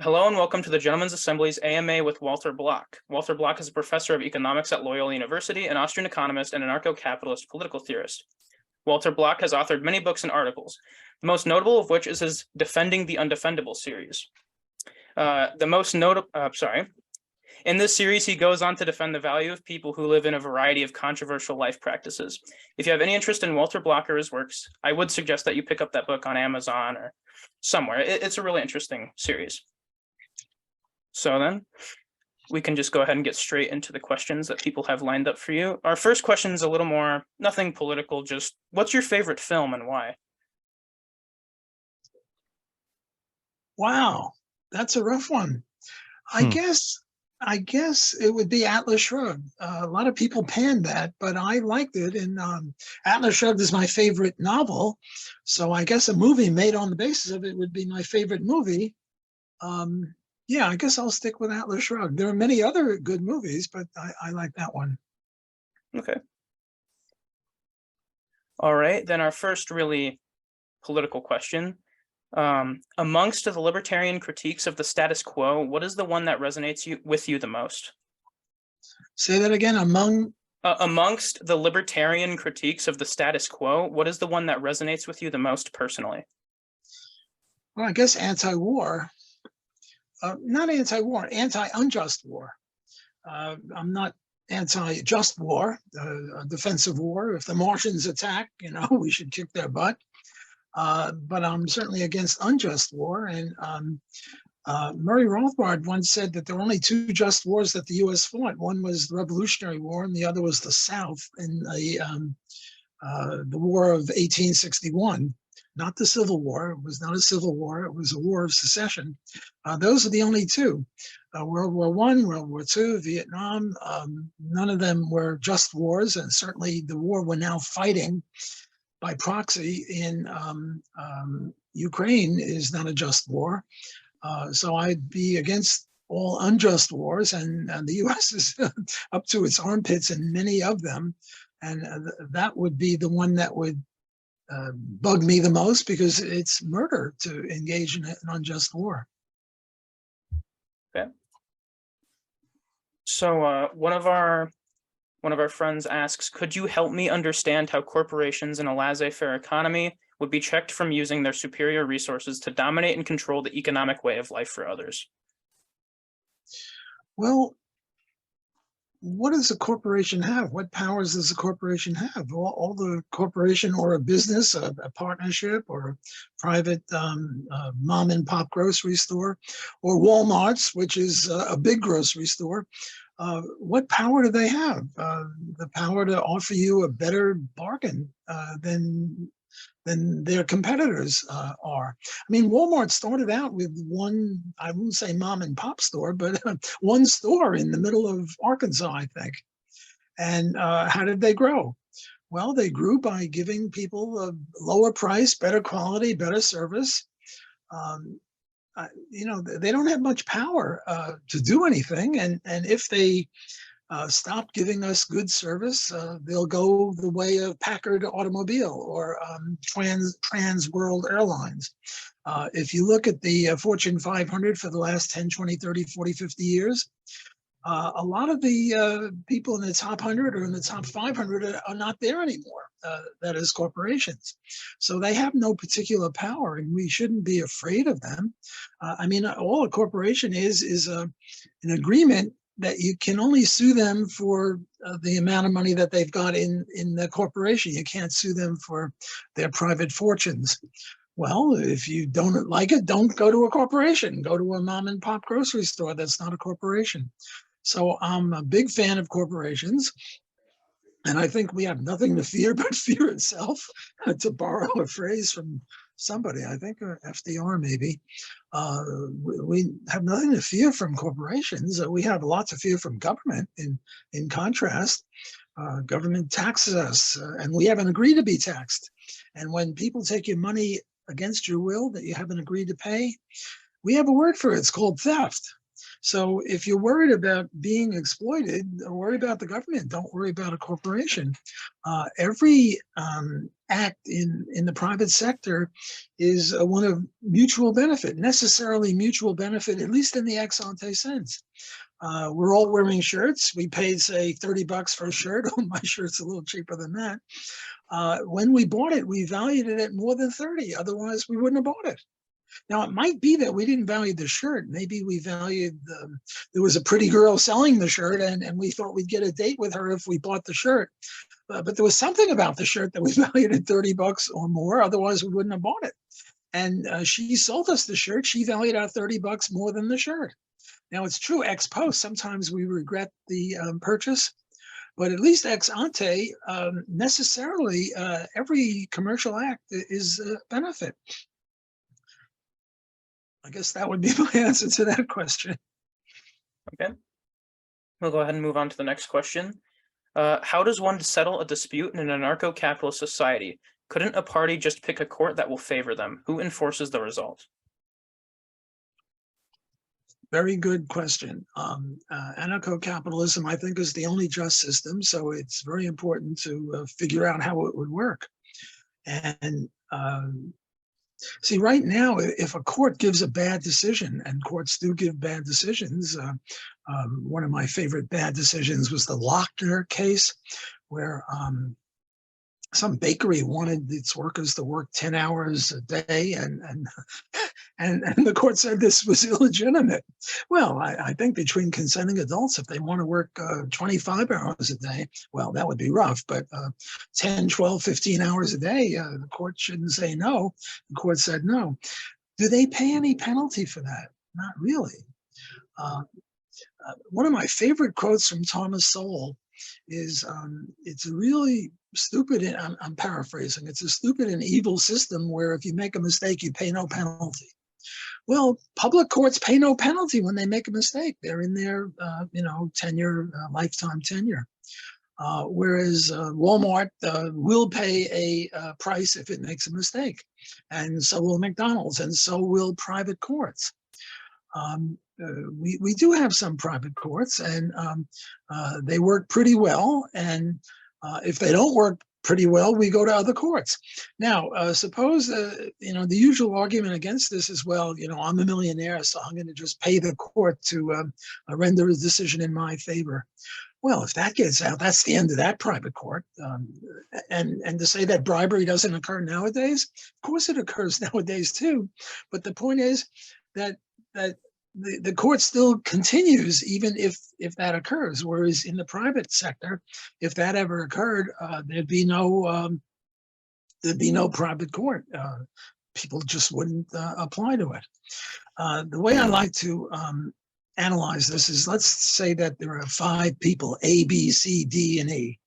Hello and welcome to the Gentlemen's Assembly's AMA with Walter Block. Walter Block is a professor of economics at Loyola University, an Austrian economist, and anarcho-capitalist political theorist. Walter Block has authored many books and articles, the most notable of which is his Defending the Undefendable series. In this series, he goes on to defend the value of people who live in a variety of controversial life practices. If you have any interest in Walter Block or his works, I would suggest that you pick up that book on Amazon or somewhere. It's a really interesting series. So then we can just go ahead and get straight into the questions that people have lined up for you. Our first question is a little more, nothing political, just what's your favorite film and why? Wow, that's a rough one. I guess it would be Atlas Shrugged. A lot of people panned that, but I liked it. And Atlas Shrugged is my favorite novel. So I guess a movie made on the basis of it would be my favorite movie. Yeah, I guess I'll stick with Atlas Shrugged. There are many other good movies, but I like that one. Okay. All right, then our first really political question. Amongst the libertarian critiques of the status quo, what is the one that resonates with you the most? Say that again, amongst the libertarian critiques of the status quo, what is the one that resonates with you the most personally? Well, I guess anti-war. Not anti-war, anti-unjust war. I'm not anti-just war, defensive war. If the Martians attack, we should kick their butt. But I'm certainly against unjust war. And Murray Rothbard once said that there were only two just wars that the U.S. fought. One was the Revolutionary War, and the other was the South in the War of 1861. Not the Civil War. It was not a civil war. It was a war of secession. Those are the only two. World War I, World War II, Vietnam, none of them were just wars. And certainly the war we're now fighting by proxy in Ukraine is not a just war. So I'd be against all unjust wars. And the U.S. is up to its armpits in many of them. And that would be the one that would bug me the most, because it's murder to engage in an unjust war. Okay. So one of our friends asks, could you help me understand how corporations in a laissez-faire economy would be checked from using their superior resources to dominate and control the economic way of life for others? Well, what does a corporation have? What powers does a corporation have? All the corporation or a business, a partnership, or a private mom and pop grocery store, or Walmart's, which is a big grocery store. What power do they have? The power to offer you a better bargain than their competitors are. I mean, Walmart started out with one, I wouldn't say mom and pop store, but one store in the middle of Arkansas, I think. And how did they grow? Well, they grew by giving people a lower price, better quality, better service. They don't have much power to do anything. And if they stop giving us good service, they'll go the way of Packard Automobile or Trans World Airlines. If you look at the Fortune 500 for the last 10, 20, 30, 40, 50 years, a lot of the people in the top 100 or in the top 500 are not there anymore. That is corporations. So they have no particular power, and we shouldn't be afraid of them. All a corporation is an agreement that you can only sue them for the amount of money that they've got in the corporation. You can't sue them for their private fortunes. Well, if you don't like it, don't go to a corporation. Go to a mom and pop grocery store. That's not a corporation. So I'm a big fan of corporations. And I think we have nothing to fear but fear itself, to borrow a phrase from somebody, I think FDR maybe. We have nothing to fear from corporations. We have a lot to fear from government. In contrast, government taxes us, and we haven't agreed to be taxed. And when people take your money against your will that you haven't agreed to pay, we have a word for it. It's called theft. So if you're worried about being exploited, worry about the government. Don't worry about a corporation. Every act in the private sector is one of mutual benefit, necessarily mutual benefit, at least in the ex ante sense. We're all wearing shirts. We paid, say, $30 for a shirt. Oh, my shirt's a little cheaper than that. When we bought it, we valued it at more than 30. Otherwise, we wouldn't have bought it. Now, it might be that we didn't value the shirt. Maybe we valued, there was a pretty girl selling the shirt, and we thought we'd get a date with her if we bought the shirt. But there was something about the shirt that we valued at $30 or more. Otherwise, we wouldn't have bought it. And she sold us the shirt. She valued our $30 more than the shirt. Now, it's true, ex post, sometimes we regret the purchase. But at least ex ante, necessarily, every commercial act is a benefit. I guess that would be my answer to that question. Okay. We'll go ahead and move on to the next question. How does one settle a dispute in an anarcho-capitalist society? Couldn't a party just pick a court that will favor them? Who enforces the result? Very good question. Anarcho-capitalism, I think, is the only just system, so it's very important to figure out how it would work. And see, right now, if a court gives a bad decision, and courts do give bad decisions, one of my favorite bad decisions was the Lochner case, where some bakery wanted its workers to work 10 hours a day, and the court said this was illegitimate. Well, I think between consenting adults, if they want to work 25 hours a day, well, that would be rough, but 10, 12, 15 hours a day, the court shouldn't say no. The court said no. Do they pay any penalty for that? Not really. One of my favorite quotes from Thomas Sowell is, it's a really stupid, I'm paraphrasing, it's a stupid and evil system where if you make a mistake, you pay no penalty. Well, public courts pay no penalty when they make a mistake. They're in their, tenure, lifetime tenure. Whereas Walmart will pay a price if it makes a mistake, and so will McDonald's, and so will private courts. We do have some private courts, and they work pretty well. And if they don't work pretty well, we go to other courts. Now, suppose, the usual argument against this is, well, I'm a millionaire, so I'm going to just pay the court to render a decision in my favor. Well, if that gets out, that's the end of that private court. And to say that bribery doesn't occur nowadays, of course it occurs nowadays too. But the point is that the court still continues even if that occurs. Whereas in the private sector, if that ever occurred, there'd be no private court. People just wouldn't apply to it. The way I like to analyze this is, let's say that there are 5 people, A, B, C, D, and E.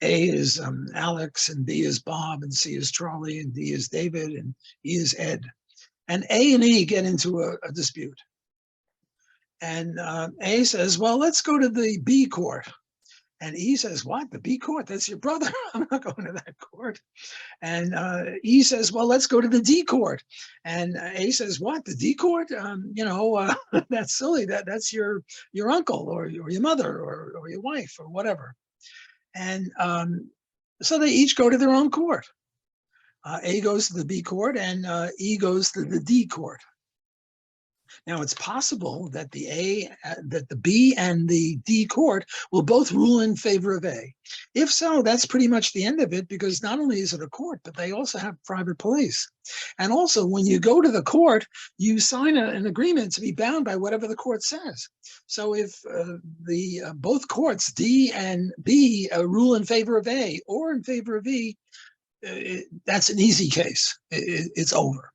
A is Alex, and B is Bob, and C is Charlie, and D is David, and E is Ed. And A and E get into a dispute. And A says, well, let's go to the B court. And E says, what, the B court? That's your brother. I'm not going to that court. And E says, well, let's go to the D court. And A says, what, the D court? That's silly. That's your uncle or your mother or your wife or whatever. And so they each go to their own court. A goes to the B court, and E goes to the D court. Now, it's possible that the B and the D court will both rule in favor of A. If so, that's pretty much the end of it, because not only is it a court, but they also have private police. And also, when you go to the court, you sign an agreement to be bound by whatever the court says. So if both courts, D and B, rule in favor of A or in favor of E, that's an easy case. It's over.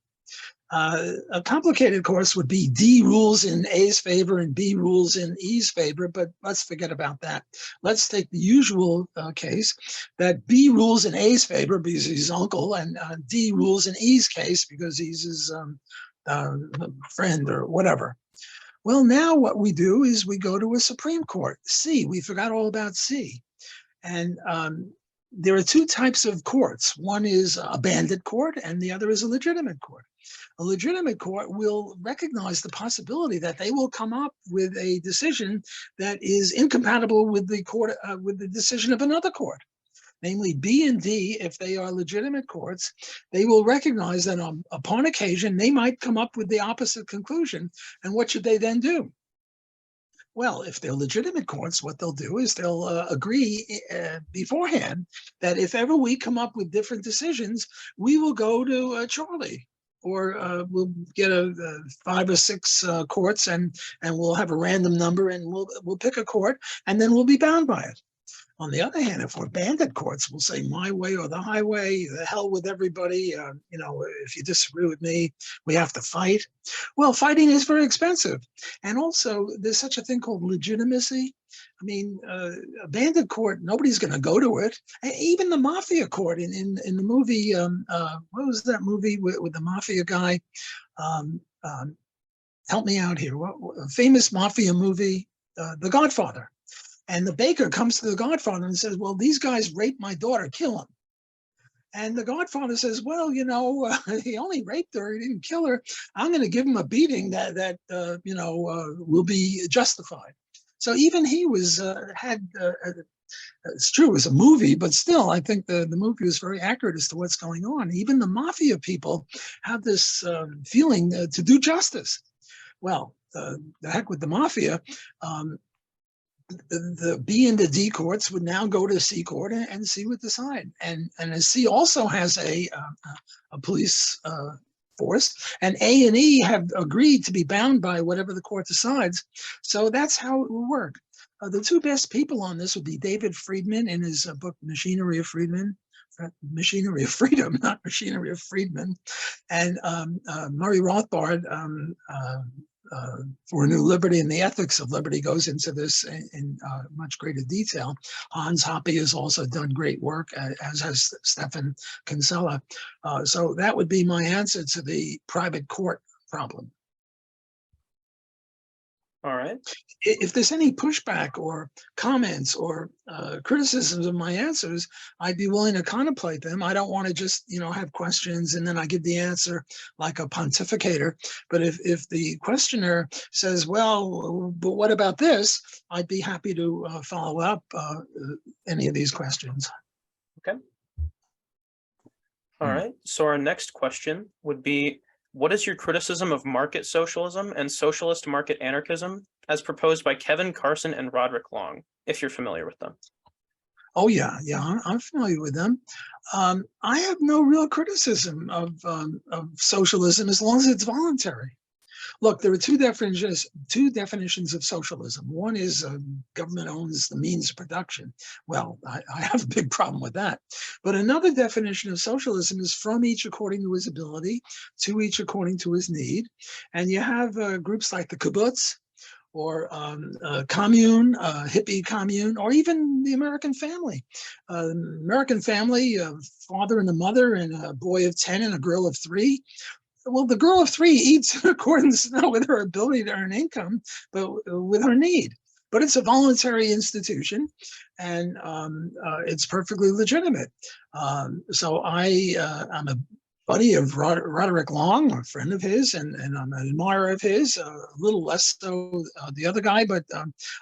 A complicated course would be D rules in A's favor and B rules in E's favor, but let's forget about that. Let's take the usual case that B rules in A's favor because he's his uncle, and D rules in E's case because he's his friend or whatever. Well, now what we do is we go to a Supreme Court, C. We forgot all about C. And there are two types of courts. One is a bandit court, and the other is a legitimate court. A legitimate court will recognize the possibility that they will come up with a decision that is incompatible with the court, with the decision of another court. Namely, B and D, if they are legitimate courts, they will recognize that upon occasion, they might come up with the opposite conclusion. And what should they then do? Well, if they're legitimate courts, what they'll do is they'll agree beforehand that if ever we come up with different decisions, we will go to Charlie, or we'll get 5 or 6 courts, and we'll have a random number, and we'll pick a court, and then we'll be bound by it. On the other hand, if we're bandit courts, we'll say my way or the highway, the hell with everybody. If you disagree with me, we have to fight. Well, fighting is very expensive. And also, there's such a thing called legitimacy. I mean, a bandit court, nobody's going to go to it. And even the mafia court in the movie, what was that movie with the mafia guy? Help me out here. A famous mafia movie, The Godfather. And the baker comes to the Godfather and says, well, these guys raped my daughter, kill them. And the Godfather says, well, he only raped her, he didn't kill her. I'm going to give him a beating that will be justified. So even he was, it's true, it was a movie, but still, I think the movie was very accurate as to what's going on. Even the mafia people have this feeling to do justice. Well, the heck with the mafia. The B and the D courts would now go to C court and C would decide. And as C also has a police force, and A and E have agreed to be bound by whatever the court decides. So that's how it will work. The two best people on this would be David Friedman in his book, Machinery of Freedom, not Machinery of Freedman, and Murray Rothbard, For a New Liberty and the Ethics of Liberty, goes into this in much greater detail. Hans Hoppe has also done great work, as has Stefan Kinsella. So that would be my answer to the private court problem. All right. If there's any pushback or comments or criticisms of my answers, I'd be willing to contemplate them. I don't want to just, have questions and then I give the answer like a pontificator. But if the questioner says, well, but what about this? I'd be happy to follow up any of these questions. Okay. All right. So our next question would be, what is your criticism of market socialism and socialist market anarchism as proposed by Kevin Carson and Roderick Long, if you're familiar with them? Oh, yeah, I'm familiar with them. I have no real criticism of socialism as long as it's voluntary. Look, there are two definitions of socialism. One is government owns the means of production. Well, I have a big problem with that. But another definition of socialism is from each according to his ability, to each according to his need. And you have groups like the kibbutz, or commune, hippie commune, or even the American family. American family, a father and a mother and a boy of 10 and a girl of 3. Well, the girl of 3 eats in accordance not with her ability to earn income, but with her need. But it's a voluntary institution, and it's perfectly legitimate. So I'm a buddy of Roderick Long, a friend of his, and I'm an admirer of his, a little less so the other guy, but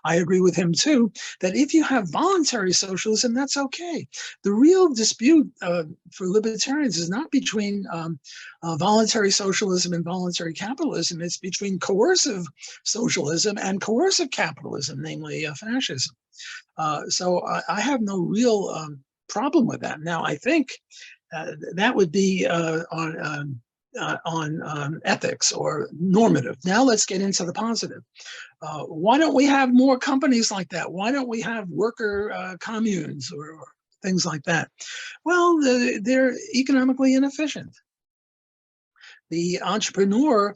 I agree with him too, that if you have voluntary socialism, that's okay. The real dispute for libertarians is not between voluntary socialism and voluntary capitalism, it's between coercive socialism and coercive capitalism, namely fascism. So I have no real problem with that. Now, I think that would be on ethics or normative. Now let's get into the positive. Why don't we have more companies like that? Why don't we have worker communes or things like that? Well, they're economically inefficient. The entrepreneur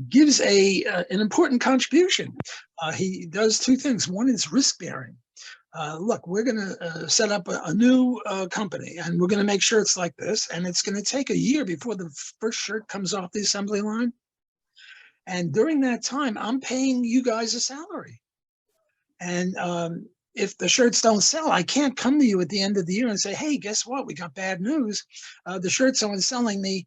gives an important contribution. He does two things. One is risk bearing. Look, we're going to set up a new company, and we're going to make sure it's like this, and it's going to take a year before the first shirt comes off the assembly line. And during that time, I'm paying you guys a salary. And if the shirts don't sell, I can't come to you at the end of the year and say, hey, guess what? We got bad news. The shirts aren't selling.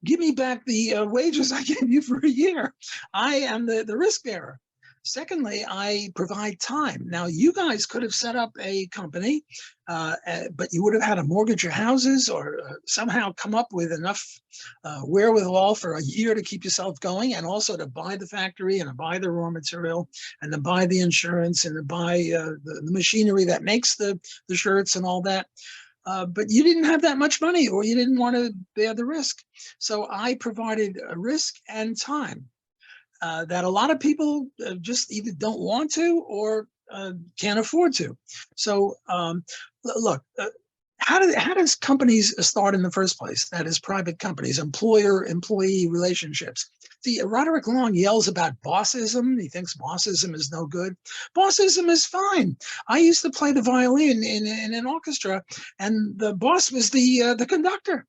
Give me back the wages I gave you for a year. I am the risk bearer. Secondly, I provide time. Now, you guys could have set up a company, but you would have had to mortgage your houses or somehow come up with enough wherewithal for a year to keep yourself going, and also to buy the factory and to buy the raw material and to buy the insurance and to buy the machinery that makes the shirts and all that. But you didn't have that much money, or you didn't want to bear the risk. So I provided a risk and time. That a lot of people just either don't want to or can't afford to. So look, how does companies start in the first place? That is, private companies, employer-employee relationships. See, Roderick Long yells about bossism. He thinks bossism is no good. Bossism is fine. I used to play the violin in an orchestra, and the boss was the conductor.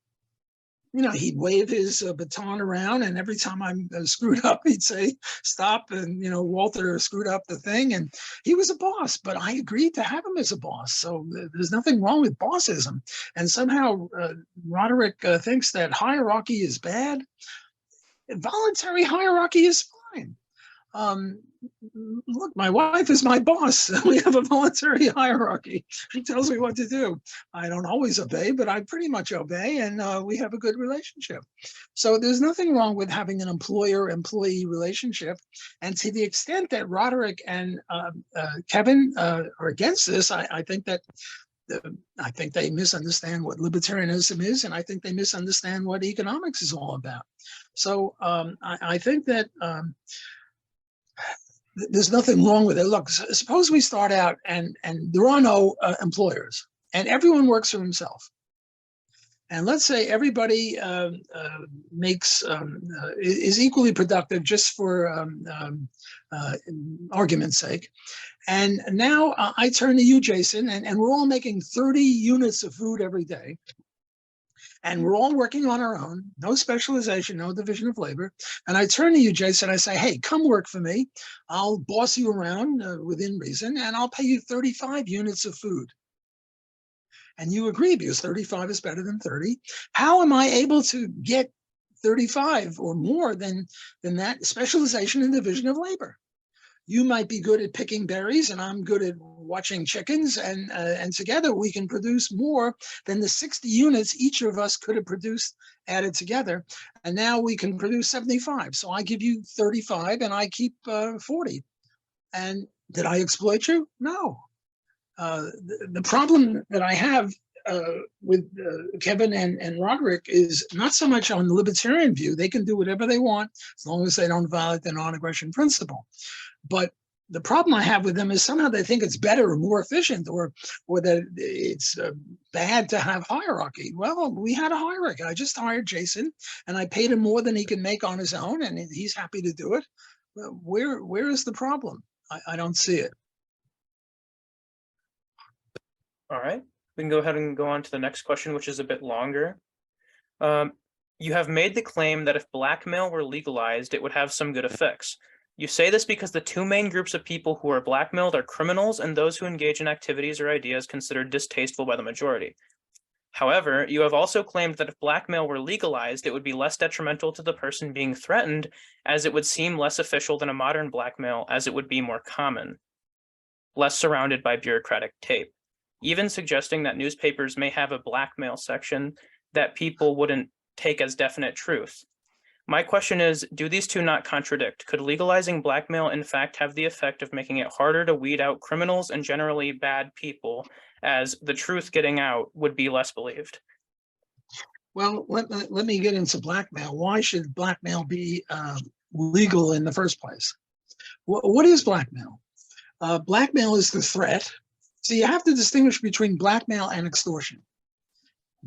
You know, he'd wave his baton around, and every time I screwed up, he'd say, stop, and, you know, Walter screwed up the thing, and he was a boss, but I agreed to have him as a boss, so there's nothing wrong with bossism. And somehow Roderick thinks that hierarchy is bad. Voluntary hierarchy is fine. Look, my wife is my boss. We have a voluntary hierarchy. She tells me what to do. I don't always obey, but I pretty much obey, and we have a good relationship. So there's nothing wrong with having an employer-employee relationship. And to the extent that Roderick and Kevin are against this, I think that I think they misunderstand what libertarianism is, and I think they misunderstand what economics is all about. So I think that there's nothing wrong with it. Look, suppose we start out and there are no employers, and everyone works for himself. And let's say everybody is equally productive, just for argument's sake. And now I turn to you, Jason, and we're all making 30 units of food every day. And we're all working on our own, no specialization, no division of labor. And I turn to you, Jason, I say, hey, come work for me. I'll boss you around within reason, and I'll pay you 35 units of food. And you agree, because 35 is better than 30. How am I able to get 35 or more than that specialization and division of labor? You might be good at picking berries, and I'm good at watching chickens, and together we can produce more than the 60 units each of us could have produced added together. And now we can produce 75. So I give you 35 and I keep 40. And did I exploit you? No. The problem that I have with Kevin and Roderick is not so much on the libertarian view. They can do whatever they want as long as they don't violate the non-aggression principle. But the problem I have with them is somehow they think it's better or more efficient, or that it's bad to have hierarchy. Well, we had a hierarchy. I just hired Jason, and I paid him more than he can make on his own, and he's happy to do it. Where is the problem? I don't see it. All right, we can go ahead and go on to the next question, which is a bit longer. You have made the claim that if blackmail were legalized, it would have some good effects. You say this because the two main groups of people who are blackmailed are criminals and those who engage in activities or ideas considered distasteful by the majority. However, you have also claimed that if blackmail were legalized, it would be less detrimental to the person being threatened, as it would seem less official than a modern blackmail, as it would be more common, less surrounded by bureaucratic tape, even suggesting that newspapers may have a blackmail section that people wouldn't take as definite truth. My question is, do these two not contradict? Could legalizing blackmail in fact have the effect of making it harder to weed out criminals and generally bad people, as the truth getting out would be less believed? Well, let me get into blackmail. Why should blackmail be legal in the first place? What is blackmail? Blackmail is the threat. So you have to distinguish between blackmail and extortion.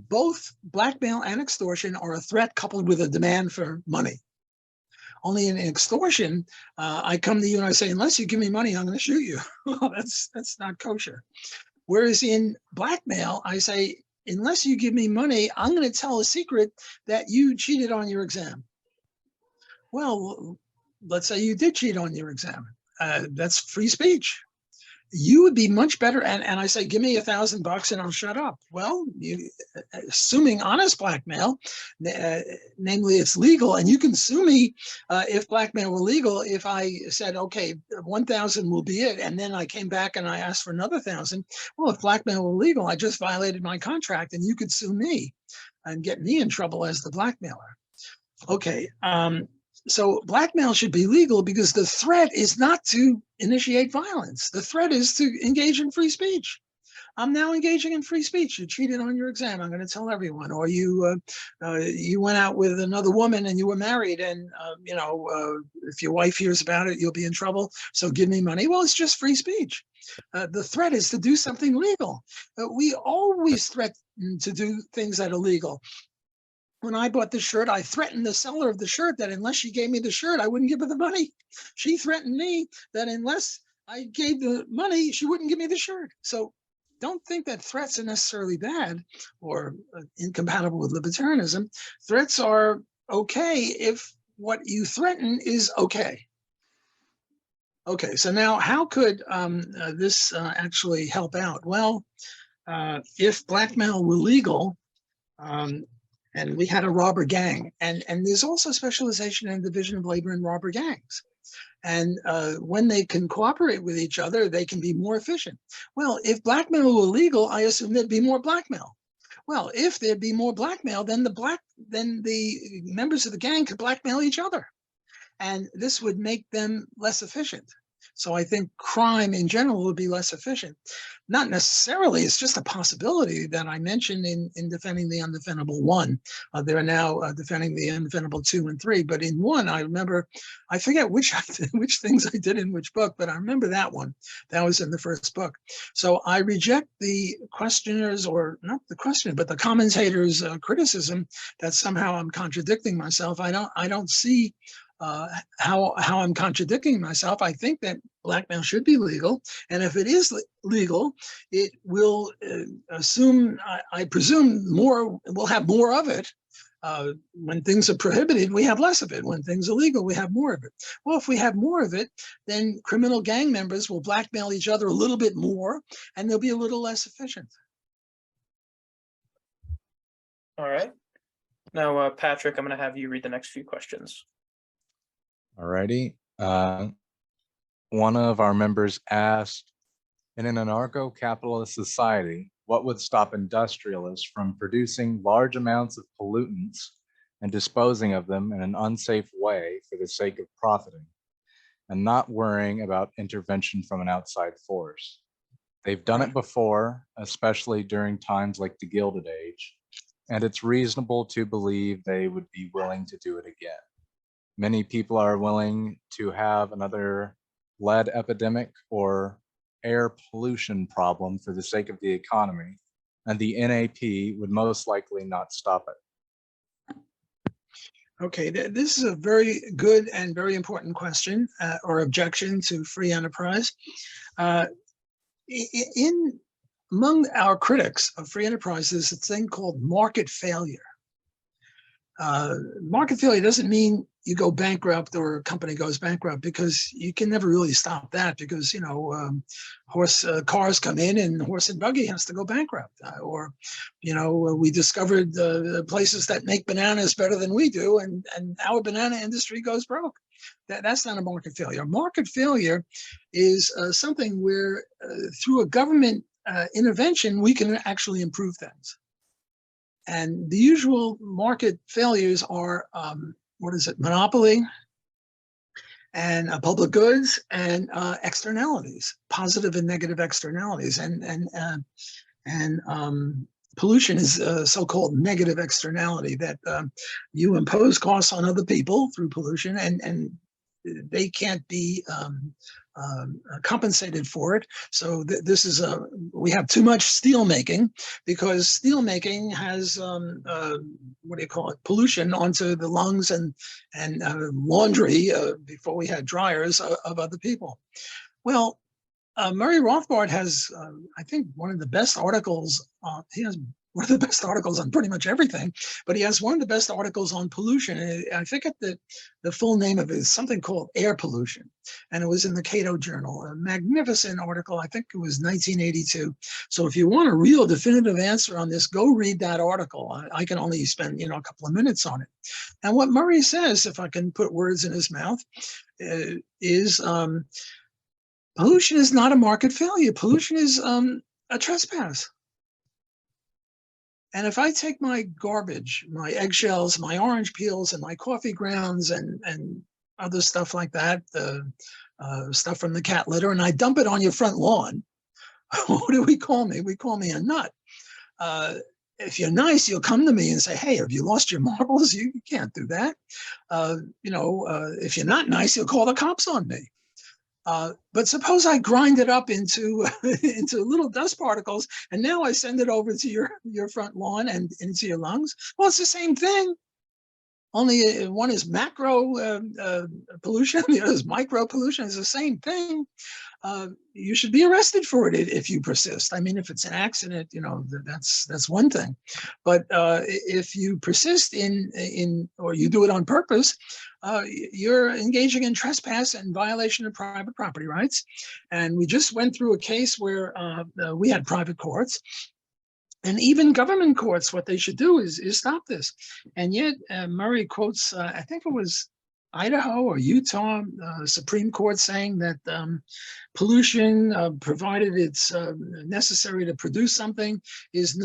Both blackmail and extortion are a threat coupled with a demand for money. Only in extortion, I come to you and I say, unless you give me money, I'm going to shoot you. Well, that's not kosher. Whereas in blackmail, I say, unless you give me money, I'm going to tell a secret that you cheated on your exam. Well, let's say you did cheat on your exam. That's free speech. you would be much better. And I say, give me $1,000 and I'll shut up. Well, assuming honest blackmail, namely it's legal, and you can sue me if blackmail were legal. If I said, okay, 1,000 will be it, and then I came back and I asked for another 1,000. Well, if blackmail were legal, I just violated my contract, and you could sue me and get me in trouble as the blackmailer. Okay. So blackmail should be legal because the threat is not to initiate violence. The threat is to engage in free speech. I'm now engaging in free speech. You cheated on your exam. I'm going to tell everyone. Or you went out with another woman and you were married, and if your wife hears about it, you'll be in trouble. So give me money. Well, it's just free speech. The threat is to do something legal. We always threaten to do things that are legal. When I bought the shirt, I threatened the seller of the shirt that unless she gave me the shirt, I wouldn't give her the money. She threatened me that unless I gave the money, she wouldn't give me the shirt. So don't think that threats are necessarily bad or incompatible with libertarianism. Threats are okay if what you threaten is okay. Okay, so now how could this actually help out? Well, if blackmail were legal, and we had a robber gang, and there's also specialization and division of labor in robber gangs. And when they can cooperate with each other, they can be more efficient. Well, if blackmail were legal, I assume there'd be more blackmail. Well, if there'd be more blackmail, then the members of the gang could blackmail each other, and this would make them less efficient. So I think crime in general would be less efficient. Not necessarily, it's just a possibility that I mentioned in defending the undefendable 1. They're now defending the undefendable 2 and 3. But in 1, I remember, I forget which things I did in which book, but I remember that one. That was in the first book. So I reject the questioners, or not the questioner, but the commentators' criticism that somehow I'm contradicting myself. I don't see how I'm contradicting myself. I think that blackmail should be legal, and if it is legal, it will I presume we'll have more of it. When things are prohibited, we have less of it. When things are legal, we have more of it. Well, if we have more of it, then criminal gang members will blackmail each other a little bit more, and they'll be a little less efficient. All right. Now, Patrick, I'm going to have you read the next few questions. Alrighty. One of our members asked, in an anarcho-capitalist society, what would stop industrialists from producing large amounts of pollutants and disposing of them in an unsafe way for the sake of profiting, and not worrying about intervention from an outside force? They've done it before, especially during times like the Gilded Age, and it's reasonable to believe they would be willing to do it again. Many people are willing to have another lead epidemic or air pollution problem for the sake of the economy, and the NAP would most likely not stop it. Okay, this is a very good and very important question or objection to free enterprise. Among our critics of free enterprise, there's a thing called market failure. Market failure doesn't mean you go bankrupt or a company goes bankrupt, because you can never really stop that, because cars come in and horse and buggy has to go bankrupt, or we discovered the places that make bananas better than we do, and our banana industry goes broke. That's not a market failure. Market failure is something where through a government intervention we can actually improve things. And the usual market failures are, monopoly, and public goods, and externalities, positive and negative externalities. And pollution is a so-called negative externality, that you impose costs on other people through pollution, and they can't be compensated for it. So this is we have too much steel making, because steel making has pollution onto the lungs and laundry before we had dryers of other people. Well, Murray Rothbard has, I think, one of the best articles. He has one of the best articles on pretty much everything, but he has one of the best articles on pollution. And I forget the full name of it is something called air pollution. And it was in the Cato Journal, a magnificent article. I think it was 1982. So if you want a real definitive answer on this, go read that article. I can only spend, a couple of minutes on it. And what Murray says, if I can put words in his mouth, is pollution is not a market failure. Pollution is a trespass. And if I take my garbage, my eggshells, my orange peels, and my coffee grounds and other stuff like that, stuff from the cat litter, and I dump it on your front lawn, what do we call me? We call me a nut. If you're nice, you'll come to me and say, hey, have you lost your marbles? You can't do that. If you're not nice, you'll call the cops on me. But suppose I grind it up into little dust particles, and now I send it over to your front lawn and into your lungs. Well, it's the same thing. Only one is macro pollution, the other is micro pollution. It's the same thing. You should be arrested for it if you persist. I mean, if it's an accident, that's one thing. But if you persist in or you do it on purpose, you're engaging in trespass and violation of private property rights. And we just went through a case where we had private courts. And even government courts, what they should do is stop this. And yet Murray quotes, I think it was Idaho or Utah Supreme Court saying that pollution, provided it's necessary to produce something, is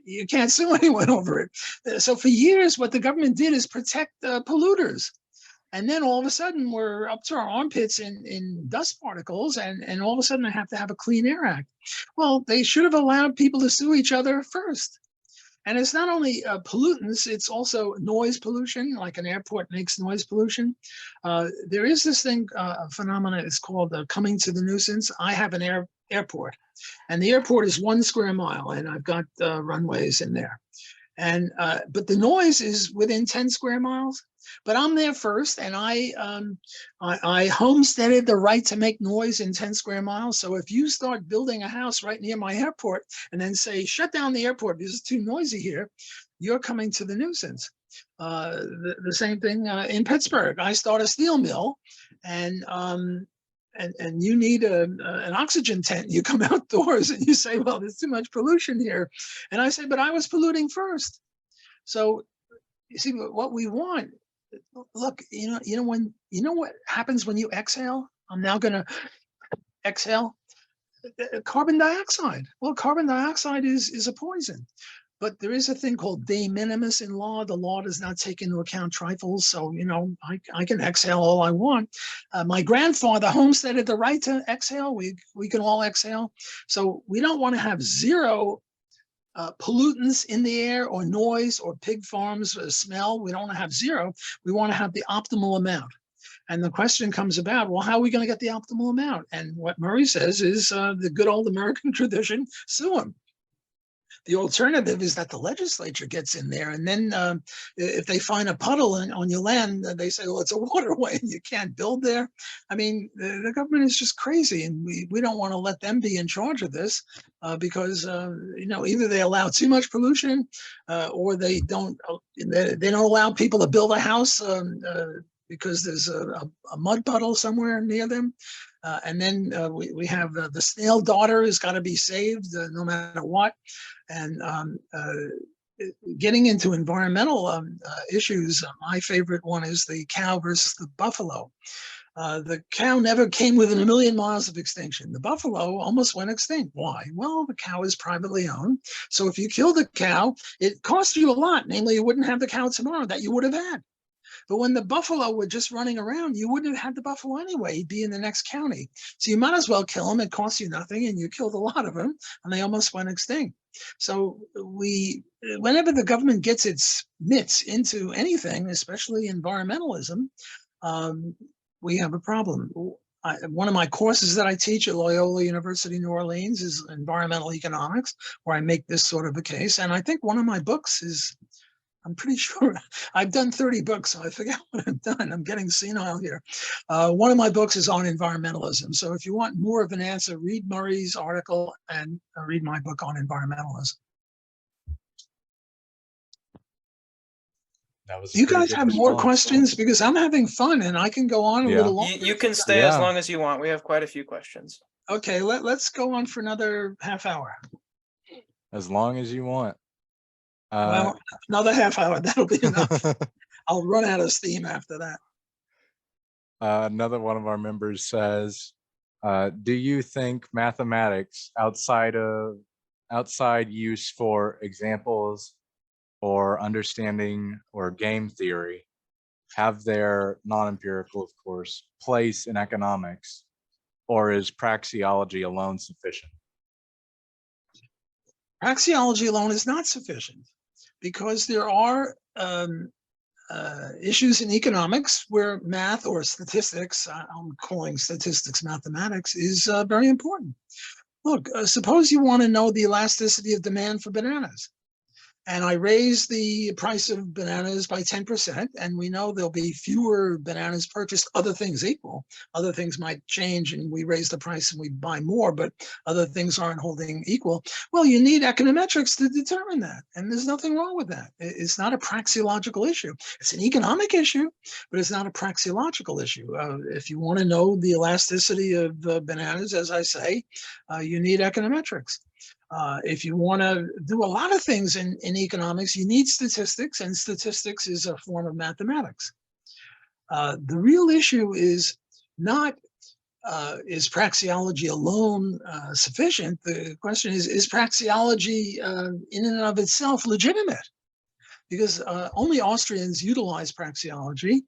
you can't sue anyone over it. So for years, what the government did is protect polluters. And then all of a sudden, we're up to our armpits in dust particles, and all of a sudden, I have to have a Clean Air Act. Well, they should have allowed people to sue each other first. And it's not only pollutants, it's also noise pollution, like an airport makes noise pollution. There is this thing, phenomena, it's called coming to the nuisance. I have an airport, and the airport is 1 square mile, and I've got runways in there. And but the noise is within 10 square miles. But I'm there first, and I homesteaded the right to make noise in 10 square miles. So if you start building a house right near my airport and then say, shut down the airport because it's too noisy here, you're coming to the nuisance. The same thing in Pittsburgh. I start a steel mill, and you need an oxygen tent. You come outdoors and you say, well, there's too much pollution here. And I say, but I was polluting first. So you see what we want. Look, what happens when you exhale? I'm now going to exhale carbon dioxide. Well, carbon dioxide is a poison. But there is a thing called de minimis in law. The law does not take into account trifles. So, I can exhale all I want. My grandfather homesteaded the right to exhale. We can all exhale. So we don't want to have zero pollutants in the air or noise or pig farms or smell. We don't want to have zero. We want to have the optimal amount. And the question comes about, well, how are we going to get the optimal amount? And what Murray says is the good old American tradition, sue them. The alternative is that the legislature gets in there, and then if they find a puddle on your land, they say, well, it's a waterway and you can't build there. I mean, the government is just crazy, and we don't want to let them be in charge of this because, either they allow too much pollution or they don't allow people to build a house because there's a mud puddle somewhere near them. And then we have the snail daughter has got to be saved no matter what. And getting into environmental issues, my favorite one is the cow versus the buffalo. The cow never came within 1 million miles of extinction. The buffalo almost went extinct. Why? Well, the cow is privately owned. So if you kill the cow, it costs you a lot. Namely, you wouldn't have the cow tomorrow that you would have had. But when the buffalo were just running around, you wouldn't have had the buffalo anyway. He'd be in the next county. So you might as well kill him. It costs you nothing, and you killed a lot of them, and they almost went extinct. So whenever the government gets its mitts into anything, especially environmentalism, we have a problem. One of my courses that I teach at Loyola University, New Orleans, is environmental economics, where I make this sort of a case. And I think one of my books is I'm pretty sure I've done 30 books, so I forget what I've done. I'm getting senile here. One of my books is on environmentalism. So if you want more of an answer, read Murray's article and read my book on environmentalism. That was Do a you pretty guys good have more response. questions? Because I'm having fun and I can go on a Yeah. little longer. You can stay as Yeah. long as you want. We have quite a few questions. Okay, let's go on for another half hour. As long as you want. Well, another half hour, that'll be enough. I'll run out of steam after that. Another one of our members says, do you think mathematics outside use for examples or understanding or game theory have their non-empirical, of course, place in economics, or is praxeology alone sufficient? Praxeology alone is not sufficient because there are issues in economics where math or statistics, I'm calling statistics mathematics, is very important. Look, suppose you want to know the elasticity of demand for bananas. And I raise the price of bananas by 10%, and we know there'll be fewer bananas purchased, other things equal. Other things might change and we raise the price and we buy more, but other things aren't holding equal. Well, you need econometrics to determine that, and there's nothing wrong with that. It's not a praxeological issue. It's an economic issue, but it's not a praxeological issue. If you want to know the elasticity of bananas, as I say, you need econometrics. If you want to do a lot of things in economics, you need statistics, and statistics is a form of mathematics. The real issue is not is praxeology alone sufficient? The question is praxeology in and of itself legitimate? Because only Austrians utilize praxeology,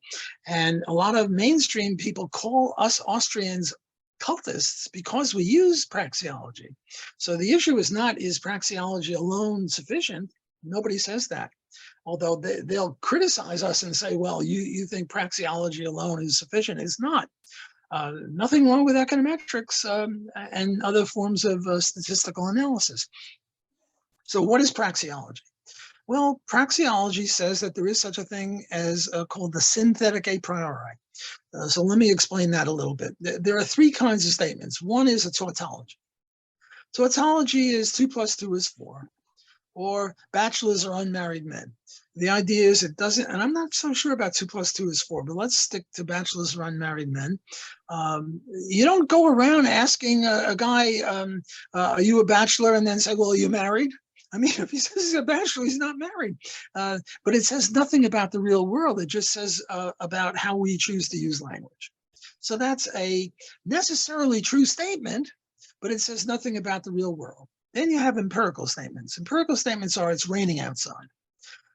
and a lot of mainstream people call us Austrians cultists because we use praxeology. So the issue is not, is praxeology alone sufficient? Nobody says that. Although they'll criticize us and say, well, you think praxeology alone is sufficient. It's not. Nothing wrong with econometrics and other forms of statistical analysis. So what is praxeology? Well, praxeology says that there is such a thing as called the synthetic a priori. So let me explain that a little bit. There are three kinds of statements. One is a tautology. Tautology is 2 + 2 is 4, or bachelors are unmarried men. The idea is it doesn't, and I'm not so sure about 2 + 2 is 4, but let's stick to bachelors are unmarried men. You don't go around asking a guy, are you a bachelor? And then say, well, are you married? I mean, if he says he's a bachelor, he's not married. But it says nothing about the real world. It just says about how we choose to use language. So that's a necessarily true statement, but it says nothing about the real world. Then you have empirical statements. Empirical statements are, it's raining outside.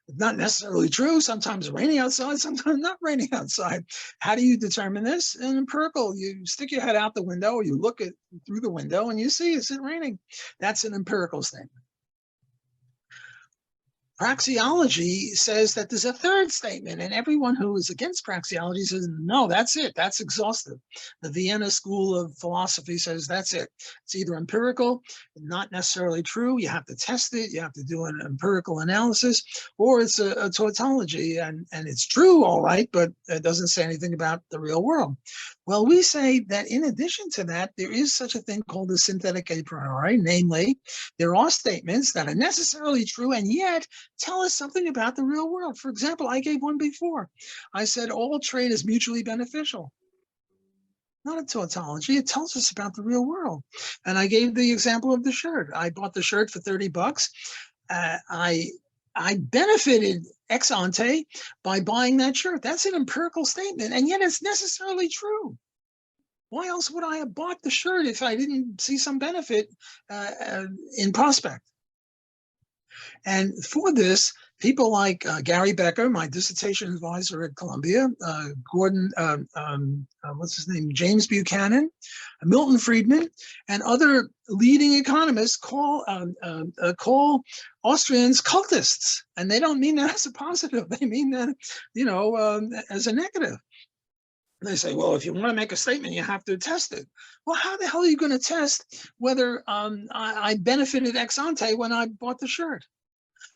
It's not necessarily true. Sometimes raining outside, sometimes not raining outside. How do you determine this? In empirical, you stick your head out the window, or you look through the window and you see, is it raining? That's an empirical statement. Praxeology says that there's a third statement, and everyone who is against praxeology says, no, that's it. That's exhaustive. The Vienna School of Philosophy says that's it. It's either empirical, not necessarily true. You have to test it. You have to do an empirical analysis, or it's a tautology, and it's true, all right, but it doesn't say anything about the real world. Well, we say that in addition to that, there is such a thing called the synthetic a priori, namely, there are statements that are necessarily true and yet tell us something about the real world. For example, I gave one before. I said all trade is mutually beneficial. Not a tautology. It tells us about the real world. And I gave the example of the shirt. I bought the shirt for 30 bucks. I benefited ex ante by buying that shirt. That's an empirical statement, and yet it's necessarily true. Why else would I have bought the shirt if I didn't see some benefit in prospect? And for this, people like Gary Becker, my dissertation advisor at Columbia, Gordon, what's his name, James Buchanan, Milton Friedman, and other leading economists call Austrians cultists, and they don't mean that as a positive. They mean that, as a negative. They say, well, if you want to make a statement, you have to test it. Well, how the hell are you going to test whether I benefited ex ante when I bought the shirt?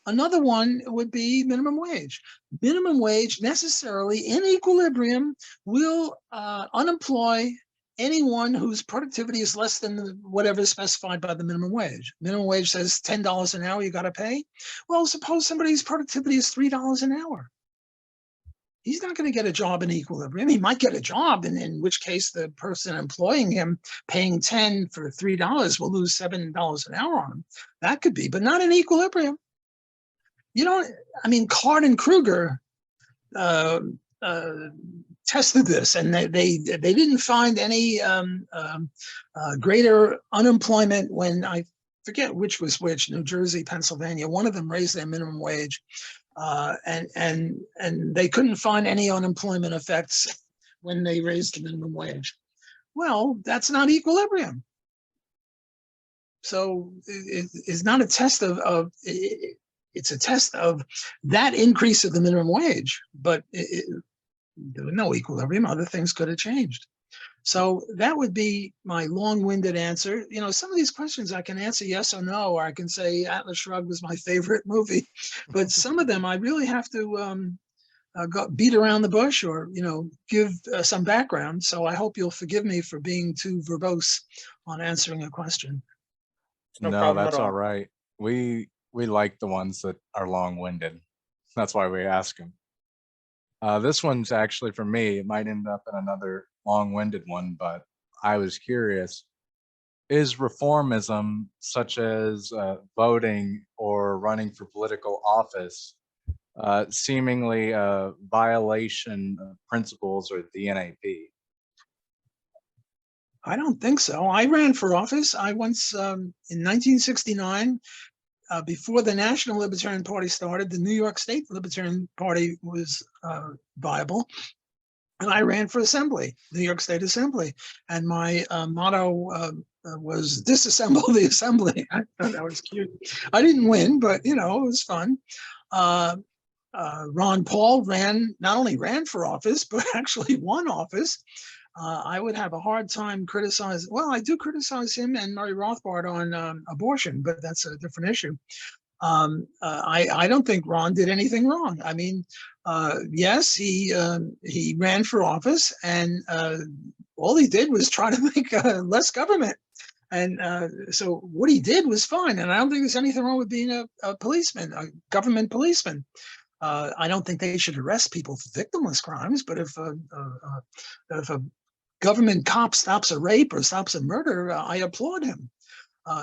Another one would be minimum wage. Minimum wage necessarily in equilibrium will unemploy anyone whose productivity is less than whatever is specified by the minimum wage. Minimum wage says $10 an hour you got to pay. Well, suppose somebody's productivity is $3 an hour. He's not going to get a job in equilibrium. He might get a job, in which case the person employing him paying 10 for $3 will lose $7 an hour on him. That could be, but not in equilibrium. You don't, I mean, Card and Kruger tested this, and they didn't find any greater unemployment when, I forget which was which, New Jersey, Pennsylvania, one of them raised their minimum wage, and they couldn't find any unemployment effects when they raised the minimum wage. Well, that's not equilibrium. So it's not a test of it's a test of that increase of the minimum wage, but there was no equilibrium. Other things could have changed. So that would be my long-winded answer. You know, some of these questions I can answer yes or no, or I can say Atlas Shrugged was my favorite movie, but some of them I really have to beat around the bush, or, you know, give some background. So I hope you'll forgive me for being too verbose on answering a question. No No, problem that's at all. all right. We like the ones that are long-winded. That's why we ask them. This one's actually for me. It might end up in another long-winded one, but I was curious. Is reformism, such as voting or running for political office, seemingly a violation of principles or the NAP? I don't think so. I ran for office. I once, in 1969, before the National Libertarian Party started, the New York State Libertarian Party was viable. And I ran for assembly, New York State Assembly. And my motto was disassemble the assembly. I thought that was cute. I didn't win, but, you know, it was fun. Ron Paul not only ran for office, but actually won office. I would have a hard time criticizing, well, I do criticize him and Murray Rothbard on abortion, but that's a different issue. I don't think Ron did anything wrong. I mean, yes, he ran for office, and all he did was try to make less government. And so what he did was fine. And I don't think there's anything wrong with being a policeman, a government policeman. I don't think they should arrest people for victimless crimes, but if a government cop stops a rape or stops a murder, I applaud him.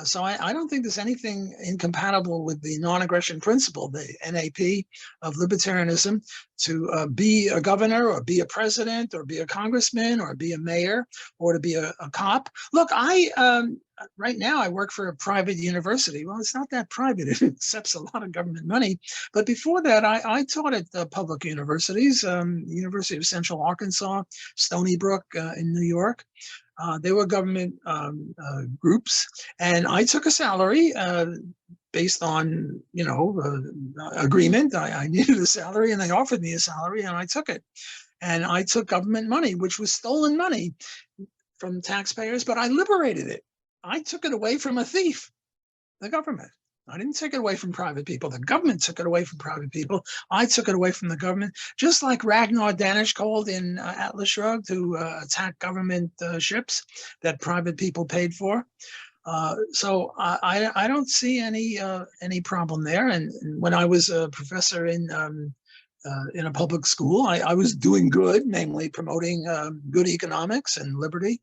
So I don't think there's anything incompatible with the non-aggression principle, the NAP of libertarianism, to be a governor or be a president or be a congressman or be a mayor or to be a cop. Look, right now I work for a private university. Well, it's not that private. It accepts a lot of government money. But before that, I taught at public universities, University of Central Arkansas, Stony Brook in New York. They were government groups, and I took a salary based on, you know, agreement. I needed a salary, and they offered me a salary, and I took it. And I took government money, which was stolen money from taxpayers, but I liberated it. I took it away from a thief, the government. I didn't take it away from private people. The government took it away from private people. I took it away from the government, just like Ragnar Danish called in Atlas Shrugged to attack government ships that private people paid for. So I don't see any problem there. And when I was a professor in a public school, I was doing good, namely promoting good economics and liberty.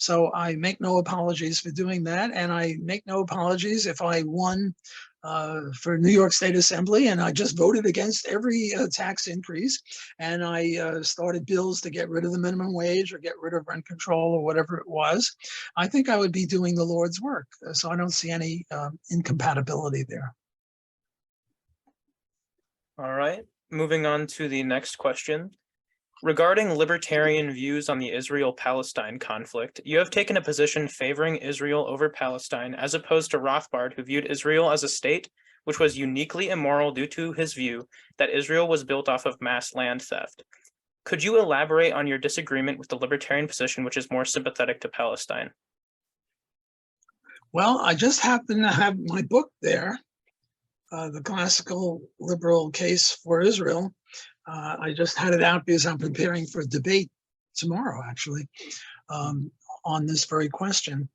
So I make no apologies for doing that. And I make no apologies if I won for New York State Assembly and I just voted against every tax increase. And I started bills to get rid of the minimum wage or get rid of rent control or whatever it was. I think I would be doing the Lord's work. So I don't see any incompatibility there. All right, moving on to the next question. Regarding libertarian views on the Israel-Palestine conflict, you have taken a position favoring Israel over Palestine, as opposed to Rothbard, who viewed Israel as a state which was uniquely immoral due to his view that Israel was built off of mass land theft. Could you elaborate on your disagreement with the libertarian position, which is more sympathetic to Palestine? Well, I just happen to have my book there. the classical liberal case for Israel. I just had it out because I'm preparing for a debate tomorrow, actually, on this very question.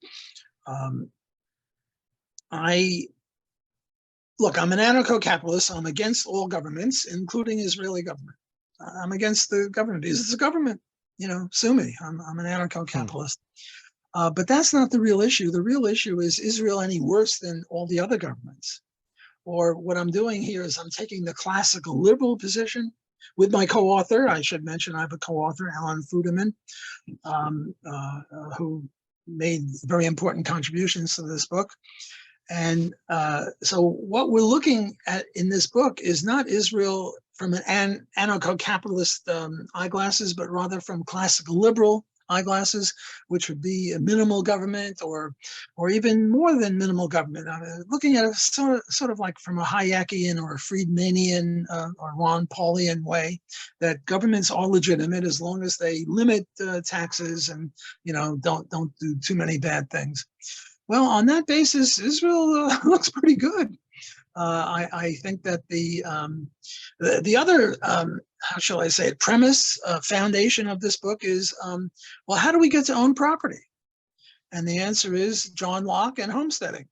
Look, I'm an anarcho-capitalist. I'm against all governments, including Israeli government. I'm against the government because it's a government, sue me. I'm an anarcho-capitalist. But that's not the real issue. The real issue is Israel any worse than all the other governments? Or what I'm doing here is I'm taking the classical liberal position with my co-author. I should mention I have a co-author, Alan Fuderman, who made very important contributions to this book. And so what we're looking at in this book is not Israel from an anarcho-capitalist eyeglasses, but rather from classical liberal eyeglasses, which would be a minimal government or even more than minimal government. I mean, looking at it sort of like from a Hayekian or a Friedmanian or Ron Paulian way, that governments are legitimate as long as they limit taxes and don't do too many bad things. Well, on that basis, Israel looks pretty good. I think that the other, how shall I say it, premise, foundation of this book is, well, how do we get to own property? And the answer is John Locke and homesteading.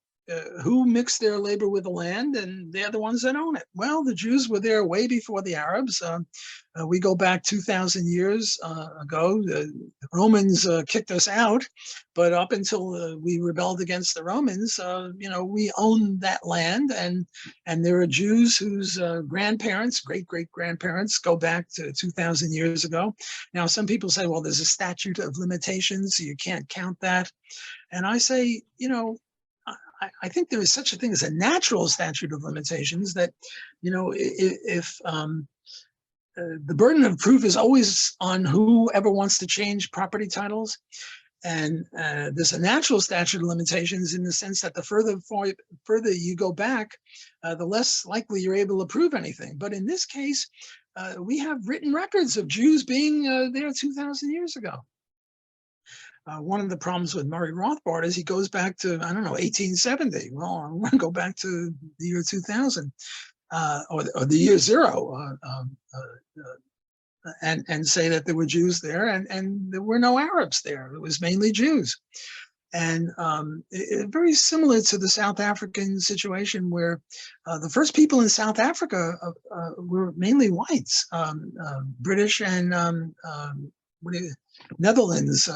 Who mixed their labor with the land, and they're the ones that own it. Well, the Jews were there way before the Arabs. We go back 2,000 years ago. The Romans kicked us out, but up until we rebelled against the Romans, we owned that land, and there are Jews whose grandparents, great-great-grandparents, go back to 2,000 years ago. Now, some people say, well, there's a statute of limitations, so you can't count that. And I say, I think there is such a thing as a natural statute of limitations that, if the burden of proof is always on whoever wants to change property titles, and there's a natural statute of limitations in the sense that the further you go back, the less likely you're able to prove anything. But in this case, we have written records of Jews being there 2,000 years ago. One of the problems with Murray Rothbard is he goes back to, 1870. Well, I'm going to go back to the year 2000 or the year zero and say that there were Jews there and there were no Arabs there. It was mainly Jews. And very similar to the South African situation where the first people in South Africa were mainly whites, British and Netherlands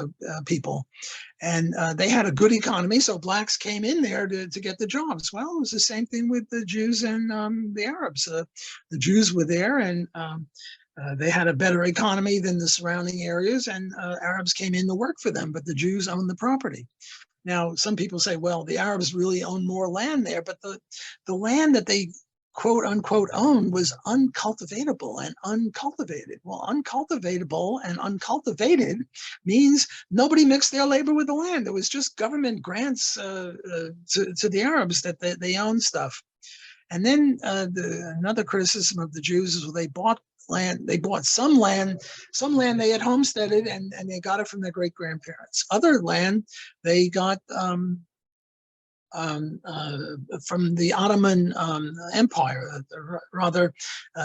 people, and they had a good economy, so blacks came in there to get the jobs. Well, it was the same thing with the Jews and the Arabs. The Jews were there, and they had a better economy than the surrounding areas, and Arabs came in to work for them, but the Jews owned the property. Now, some people say, well, the Arabs really own more land there, but the land that they quote unquote owned was uncultivatable and uncultivated. Well, uncultivatable and uncultivated means nobody mixed their labor with the land. It was just government grants to the Arabs that they owned stuff. And then another criticism of the Jews is, well, they bought land. They bought some land they had homesteaded, and they got it from their great grandparents. Other land they got from the Ottoman Empire. Rather,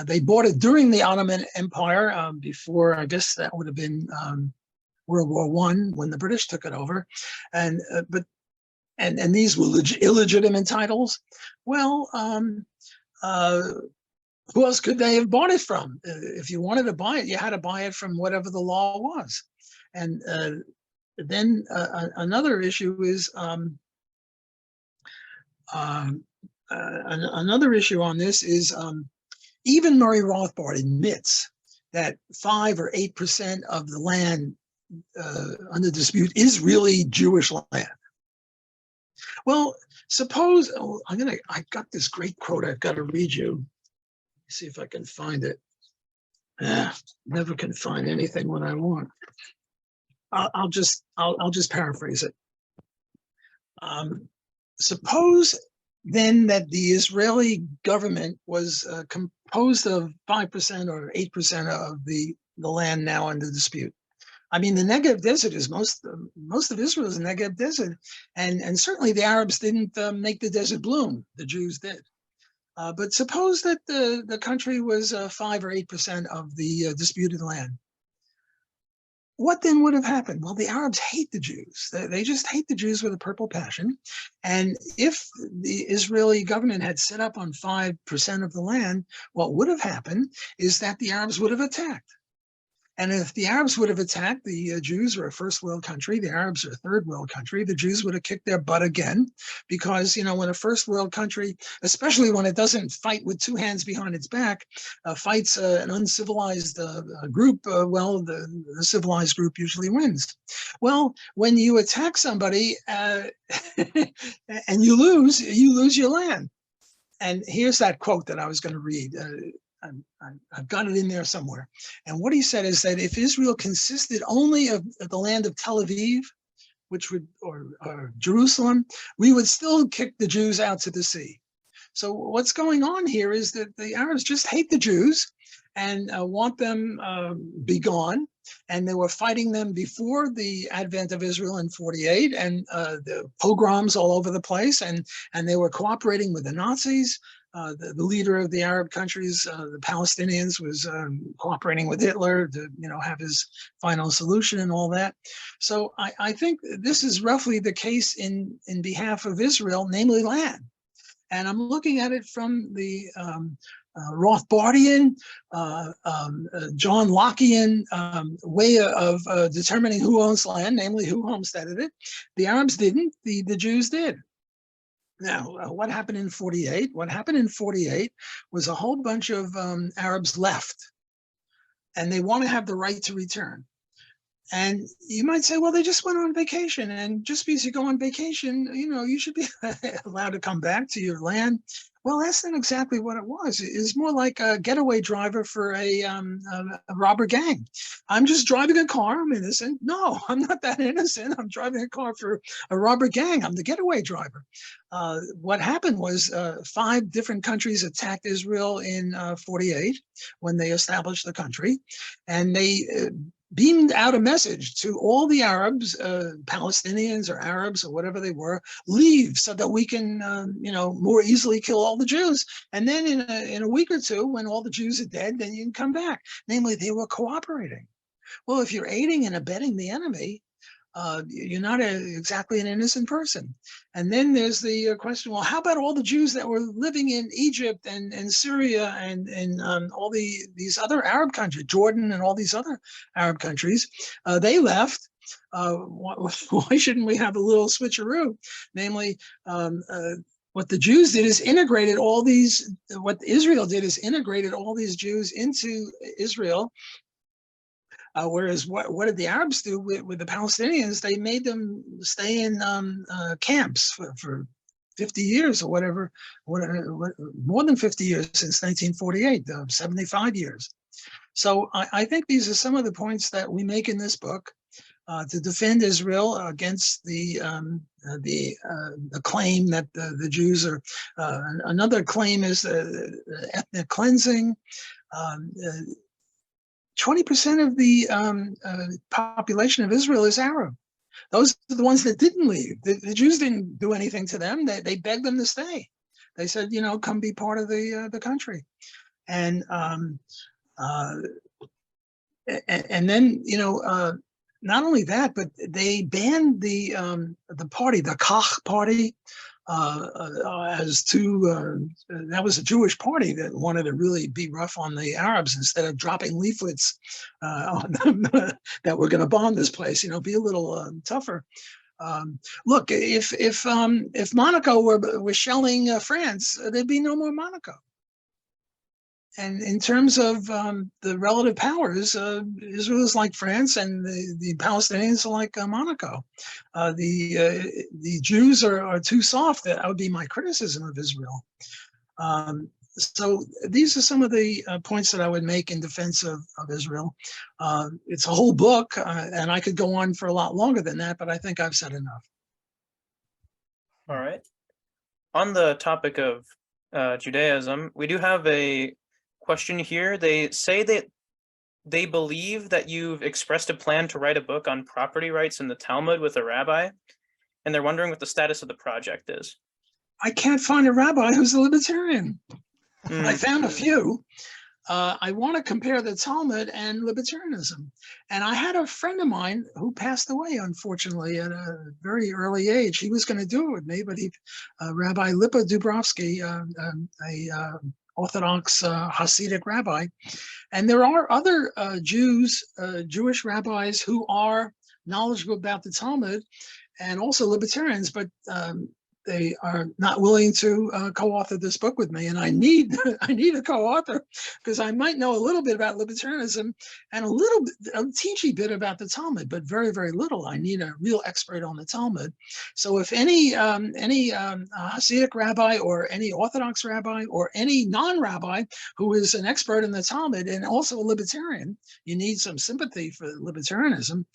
they bought it during the Ottoman Empire, before, I guess that would have been World War I, when the British took it over. And these were illegitimate titles. Well, who else could they have bought it from? If you wanted to buy it, you had to buy it from whatever the law was. And then another issue is, another issue on this is even Murray Rothbard admits that 5 or 8% of the land under dispute is really Jewish land. Well, suppose, I got this great quote I've got to read you. See if I can find it. Never can find anything when I want. I'll just paraphrase it. Suppose then that the Israeli government was composed of 5% or 8% of the land now under dispute. I mean, the Negev Desert is most of Israel is a Negev Desert, and certainly the Arabs didn't make the desert bloom. The Jews did. But suppose that the country was 5 or 8% of the disputed land. What then would have happened? Well, the Arabs hate the Jews. They just hate the Jews with a purple passion. And if the Israeli government had set up on 5% of the land, what would have happened is that the Arabs would have attacked. And if the Arabs would have attacked, the Jews are a first world country, the Arabs are a third world country, the Jews would have kicked their butt again, because, you know, when a first world country, especially when it doesn't fight with two hands behind its back, fights an uncivilized group, well, the civilized group usually wins. Well, when you attack somebody and you lose your land. And here's that quote that I was going to read. I've got it in there somewhere. And what he said is that if Israel consisted only of the land of Tel Aviv, which would, or Jerusalem, we would still kick the Jews out to the sea. So what's going on here is that the Arabs just hate the Jews and want them be gone. And they were fighting them before the advent of Israel in 48, and the pogroms all over the place. And they were cooperating with the Nazis. The leader of the Arab countries, the Palestinians, was cooperating with Hitler to, you know, have his final solution and all that. So I think this is roughly the case in behalf of Israel, namely land. And I'm looking at it from the Rothbardian, John Lockean way of determining who owns land, namely who homesteaded it. The Arabs didn't, the Jews did. Now, what happened in 48? What happened in 48 was a whole bunch of Arabs left, and they want to have the right to return. And you might say, well, they just went on vacation, and just because you go on vacation, you know, you should be allowed to come back to your land. Well, that's not exactly what it was. It's more like a getaway driver for a robber gang. I'm just driving a car. I'm innocent. No, I'm not that innocent. I'm driving a car for a robber gang. I'm the getaway driver. What happened was 5 different countries attacked Israel in 48 when they established the country, and they beamed out a message to all the Arabs, Palestinians or Arabs or whatever they were, leave so that we can, you know, more easily kill all the Jews. And then in a week or two, when all the Jews are dead, then you can come back. Namely, they were cooperating. Well, if you're aiding and abetting the enemy, you're not exactly an innocent person. And then there's the question, well, how about all the Jews that were living in Egypt and Syria and all these other Arab countries, Jordan and all these other Arab countries? They left. Why shouldn't we have a little switcheroo? Namely, what the Jews did is integrated all these, what Israel did is integrated all these Jews into Israel. Whereas what did the Arabs do with the Palestinians? They made them stay in camps for 50 years or whatever, more than 50 years since 1948, 75 years. So I think these are some of the points that we make in this book to defend Israel against the claim that the Jews are. Another claim is ethnic cleansing. 20% of the population of Israel is Arab. Those are the ones that didn't leave. The Jews didn't do anything to them. They begged them to stay. They said, you know, come be part of the country. And then, you know, not only that, but they banned the party, the Kach party, as to that was a Jewish party that wanted to really be rough on the Arabs instead of dropping leaflets on them that we're going to bomb this place. You know, be a little tougher. Look, if Monaco were shelling France, there'd be no more Monaco. And in terms of the relative powers, Israel is like France, and the Palestinians are like Monaco. The Jews are too soft. That would be my criticism of Israel. So these are some of the points that I would make in defense of Israel. It's a whole book, and I could go on for a lot longer than that, but I think I've said enough. All right. On the topic of Judaism, we do have a question here. They say that they believe that you've expressed a plan to write a book on property rights in the Talmud with a rabbi, and they're wondering what the status of the project is. I can't find a rabbi who's a libertarian. I found a few. I want to compare the Talmud and libertarianism. And I had a friend of mine who passed away, unfortunately, at a very early age. He was going to do it with me, but Rabbi Lipa Dubrovsky, a Orthodox Hasidic rabbi. And there are other Jewish rabbis who are knowledgeable about the Talmud and also libertarians, but they are not willing to co-author this book with me, and I need a co-author because I might know a little bit about libertarianism and a teachy bit about the Talmud, but very, very little. I need a real expert on the Talmud. So if any Hasidic rabbi or any Orthodox rabbi or any non-rabbi who is an expert in the Talmud and also a libertarian, you need some sympathy for libertarianism,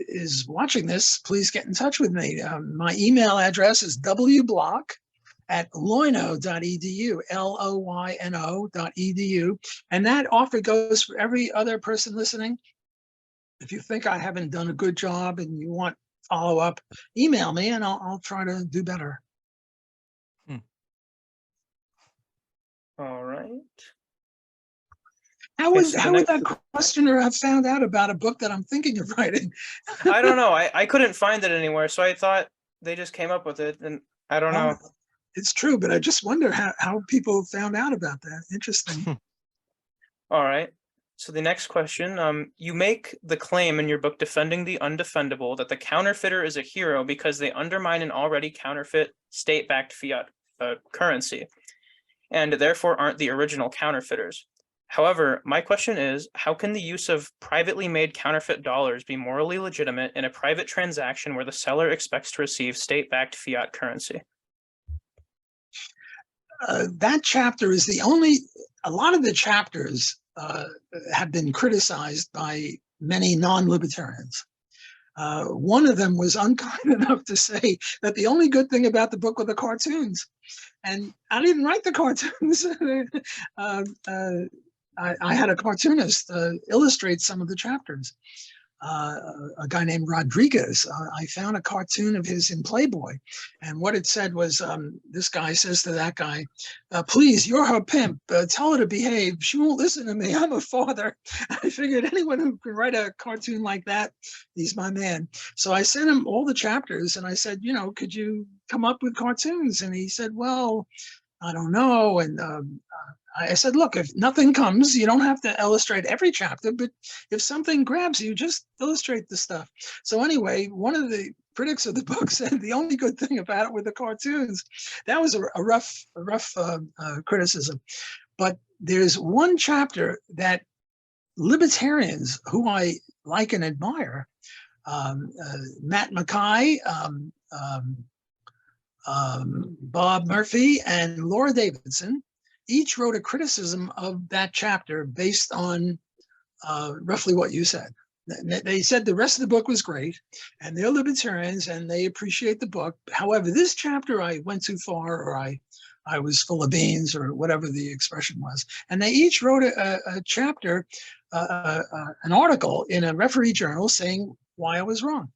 is watching this, please get in touch with me. My email address is wblock@loyno.edu, loyno.edu. And that offer goes for every other person listening. If you think I haven't done a good job and you want follow up, email me and I'll try to do better. All right. How would that questioner have found out about a book that I'm thinking of writing? I don't know. I couldn't find it anywhere, so I thought they just came up with it, and I don't know. It's true, but I just wonder how people found out about that. Interesting. All right. So the next question, you make the claim in your book Defending the Undefendable that the counterfeiter is a hero because they undermine an already counterfeit state-backed fiat currency, and therefore aren't the original counterfeiters. However, my question is, how can the use of privately made counterfeit dollars be morally legitimate in a private transaction where the seller expects to receive state-backed fiat currency? That chapter is a lot of the chapters have been criticized by many non-libertarians. One of them was unkind enough to say that the only good thing about the book were the cartoons. And I didn't write the cartoons. I had a cartoonist illustrate some of the chapters. A guy named Rodriguez. I found a cartoon of his in Playboy. And what it said was, this guy says to that guy, please, you're her pimp. Tell her to behave. She won't listen to me. I'm a father. I figured anyone who can write a cartoon like that, he's my man. So I sent him all the chapters and I said, could you come up with cartoons? And he said, well, I don't know. And I said, look, if nothing comes, you don't have to illustrate every chapter, but if something grabs you, just illustrate the stuff. So anyway, one of the critics of the book said the only good thing about it were the cartoons. That was a rough criticism. But there's one chapter that libertarians who I like and admire, Matt Mackay, Bob Murphy, and Laura Davidson, each wrote a criticism of that chapter based on roughly what you said. They said the rest of the book was great, and they're libertarians, and they appreciate the book. However, this chapter I went too far, or I was full of beans, or whatever the expression was. And they each wrote a chapter, an article in a referee journal saying why I was wrong.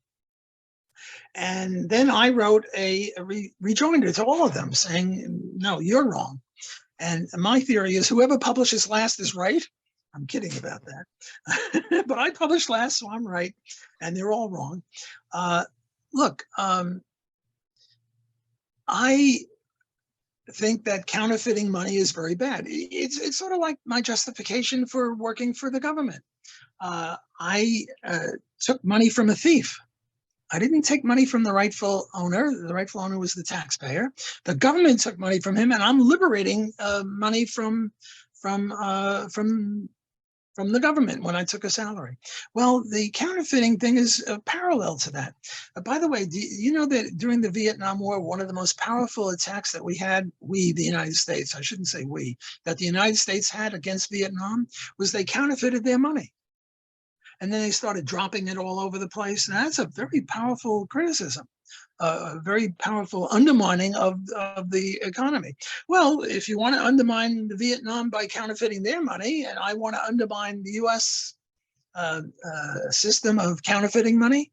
And then I wrote a rejoinder to all of them saying, no, you're wrong. And my theory is whoever publishes last is right. I'm kidding about that. But I published last, so I'm right. And they're all wrong. Look, I think that counterfeiting money is very bad. It's sort of like my justification for working for the government. I took money from a thief. I didn't take money from the rightful owner. The rightful owner was the taxpayer. The government took money from him, and I'm liberating money from the government when I took a salary. Well, the counterfeiting thing is parallel to that. By the way, do you know that during the Vietnam War, one of the most powerful attacks that we, the United States, I shouldn't say we, that the United States had against Vietnam was they counterfeited their money. And then they started dropping it all over the place. And that's a very powerful criticism, a very powerful undermining of the economy. Well, if you want to undermine the Vietnam by counterfeiting their money, and I want to undermine the US system of counterfeiting money,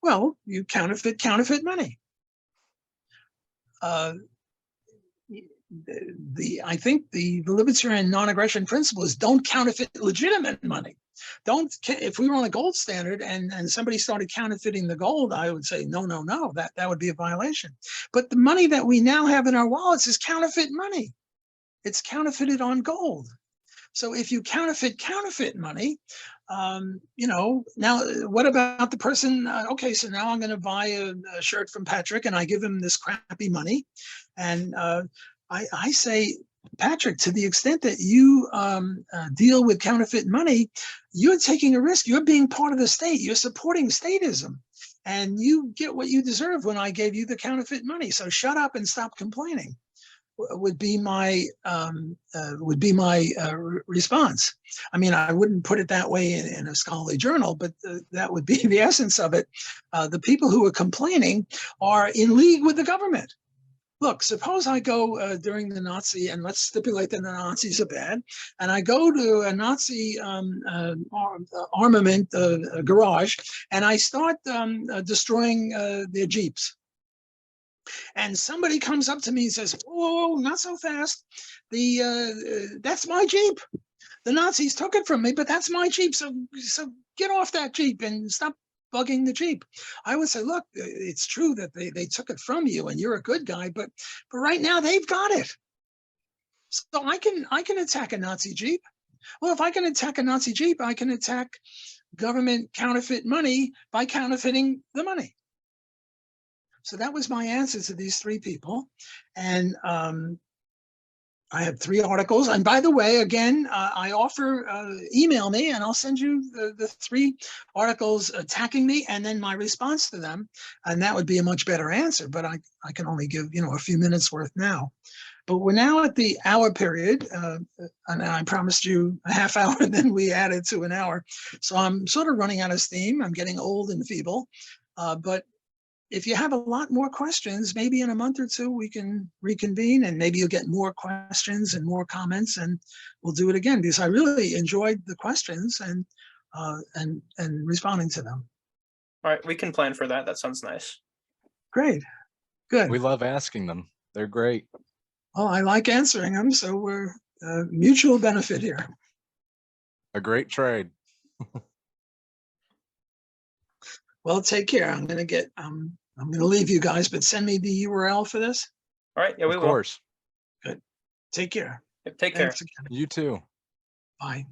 well, you counterfeit money. I think the libertarian non-aggression principle is don't counterfeit legitimate money. If we were on a gold standard and somebody started counterfeiting the gold, I would say, no, that would be a violation. But the money that we now have in our wallets is counterfeit money. It's counterfeited on gold. So if you counterfeit money, now what about the person? Okay, so now I'm going to buy a shirt from Patrick and I give him this crappy money. And I say, Patrick, to the extent that you deal with counterfeit money, you're taking a risk. You're being part of the state. You're supporting statism. And you get what you deserve when I gave you the counterfeit money. So shut up and stop complaining. Would be my response. I mean, I wouldn't put it that way in a scholarly journal, but that would be the essence of it. The people who are complaining are in league with the government. Look, suppose I go during the Nazi, and let's stipulate that the Nazis are bad, and I go to a Nazi armament garage, and I start destroying their jeeps. And somebody comes up to me and says, "Oh, not so fast. That's my Jeep. The Nazis took it from me, but that's my Jeep. So get off that Jeep and stop bugging the Jeep." I would say, look, it's true that they took it from you and you're a good guy, but right now they've got it. So I can attack a Nazi Jeep. Well, if I can attack a Nazi Jeep, I can attack government counterfeit money by counterfeiting the money. So that was my answer to these three people. And I had 3 articles. And by the way, again, I offer, email me and I'll send you the 3 articles attacking me and then my response to them. And that would be a much better answer, but I can only give, a few minutes worth now. But we're now at the hour period, and I promised you a half hour, and then we added to an hour. So I'm sort of running out of steam. I'm getting old and feeble, but if you have a lot more questions, maybe in a month or 2, we can reconvene and maybe you'll get more questions and more comments and we'll do it again because I really enjoyed the questions and responding to them. All right, we can plan for that. That sounds nice. Great. Good. We love asking them. They're great. Well, I like answering them. So we're mutual benefit here. A great trade. Well, take care. I'm going to leave you guys, but send me the URL for this. All right. Yeah, we will. Of course. Good. Take care. Take care. Thanks again. You too. Bye.